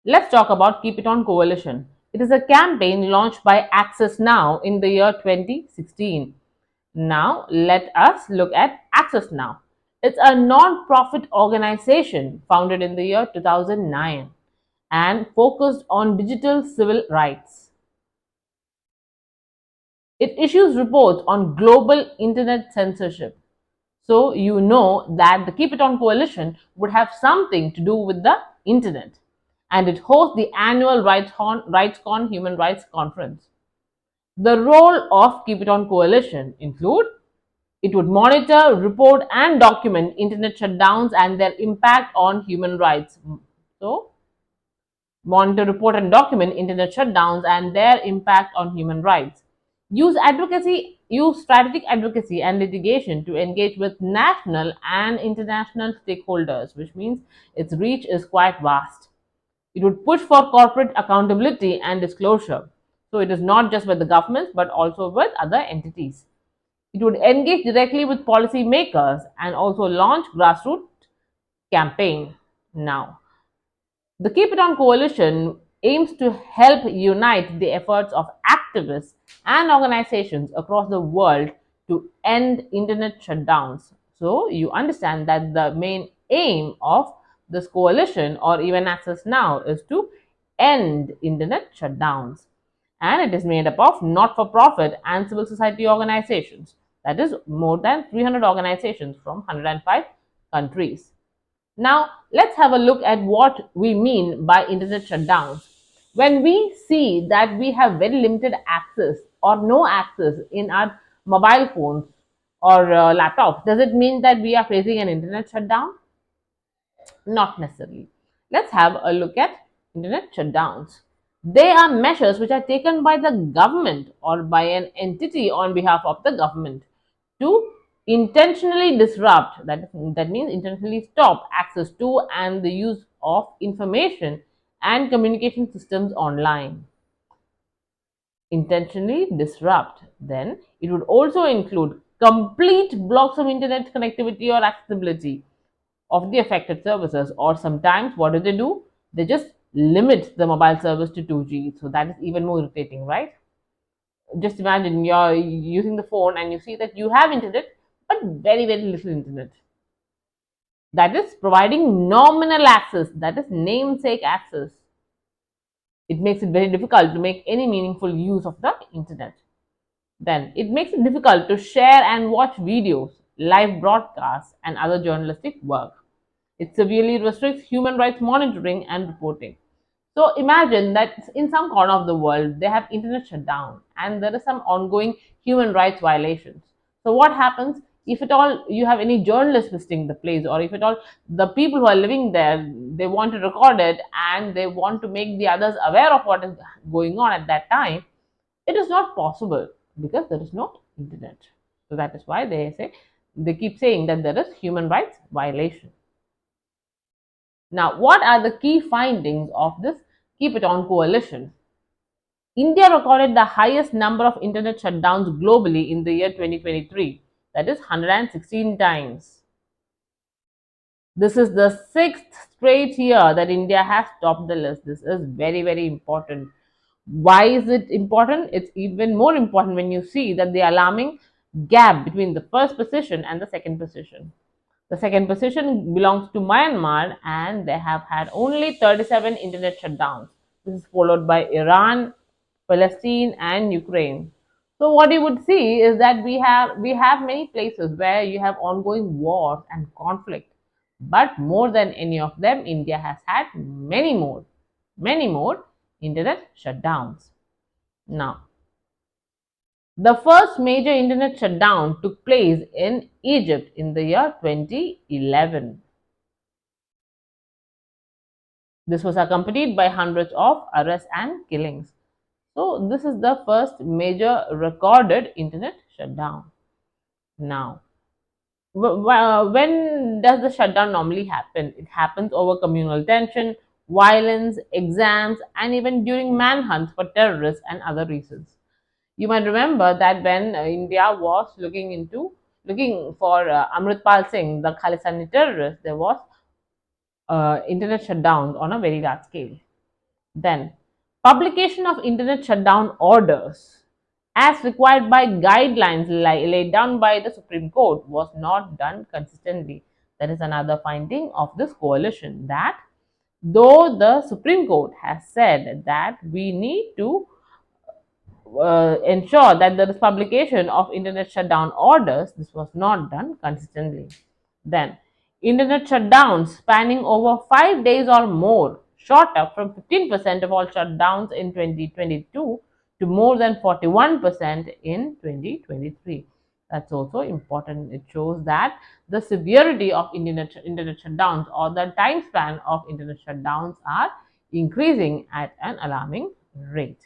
Let's talk about Keep It On Coalition. It is a campaign launched by Access Now in the year 2016. Now, let us look at Access Now. It's a non profit organization founded in the year 2009 and focused on digital civil rights. It issues reports on global internet censorship. So, you know that the Keep It On Coalition would have something to do with the internet. And it hosts the annual RightsCon Human Rights Conference. The role of Keep It On Coalition include it would monitor, report, and document internet shutdowns and their impact on human rights. So, monitor, report, and document internet shutdowns and their impact on human rights. Use strategic advocacy and litigation to engage with national and international stakeholders, which means its reach is quite vast. It would push for corporate accountability and disclosure. So it is not just with the governments but also with other entities. It would engage directly with policymakers and also launch grassroots campaign. Now, the Keep It On Coalition aims to help unite the efforts of activists and organizations across the world to end internet shutdowns. So, you understand that the main aim of this coalition or even Access Now is to end internet shutdowns. And it is made up of not for profit and civil society organizations. That is more than 300 organizations from 105 countries. Now, let's have a look at what we mean by internet shutdowns. When we see that we have very limited access or no access in our mobile phones or laptops, does it mean that we are facing an internet shutdown? Not necessarily. Let's have a look at internet shutdowns. They are measures which are taken by the government or by an entity on behalf of the government to intentionally disrupt, that means intentionally stop access to and the use of information and communication systems online. Intentionally disrupt, then it would also include complete blocks of internet connectivity or accessibility of the affected services, or sometimes what do? They just limit the mobile service to 2G. So that is even more irritating, right? Just imagine you're using the phone and you see that you have internet, but very, very little internet. That is providing nominal access, that is namesake access. It makes it very difficult to make any meaningful use of the internet. Then it makes it difficult to share and watch videos, live broadcasts, and other journalistic work. It severely restricts human rights monitoring and reporting. So imagine that in some corner of the world they have internet shut down and there is some ongoing human rights violations. So what happens if at all you have any journalist visiting the place, or if at all the people who are living there, they want to record it and they want to make the others aware of what is going on at that time, it is not possible because there is no internet. So that is why they keep saying that there is human rights violation. Now, what are the key findings of this Keep It On coalition? India recorded the highest number of internet shutdowns globally in the year 2023, that is 116 times. This is the sixth straight year that India has topped the list. This is very, very important. Why is it important? It's even more important when you see that the alarming gap between the first position and the second position. The second position belongs to Myanmar and they have had only 37 internet shutdowns. This is followed by Iran, Palestine, and Ukraine. So what you would see is that we have many places where you have ongoing wars and conflict. But more than any of them, India has had many more internet shutdowns. Now, the first major internet shutdown took place in Egypt in the year 2011. This was accompanied by hundreds of arrests and killings. So, this is the first major recorded internet shutdown. Now, when does the shutdown normally happen? It happens over communal tension, violence, exams, and even during manhunts for terrorists and other reasons. You might remember that when India was looking for Amritpal Singh, the Khalistani terrorist, there was internet shutdowns on a very large scale. Then, publication of internet shutdown orders as required by guidelines laid down by the Supreme Court was not done consistently. That is another finding of this coalition, that though the Supreme Court has said that we need to ensure that there is publication of internet shutdown orders, this was not done consistently. Then, internet shutdowns spanning over 5 days or more shot up from 15% of all shutdowns in 2022 to more than 41% in 2023. That's also important. It shows that the severity of internet shutdowns, or the time span of internet shutdowns, are increasing at an alarming rate.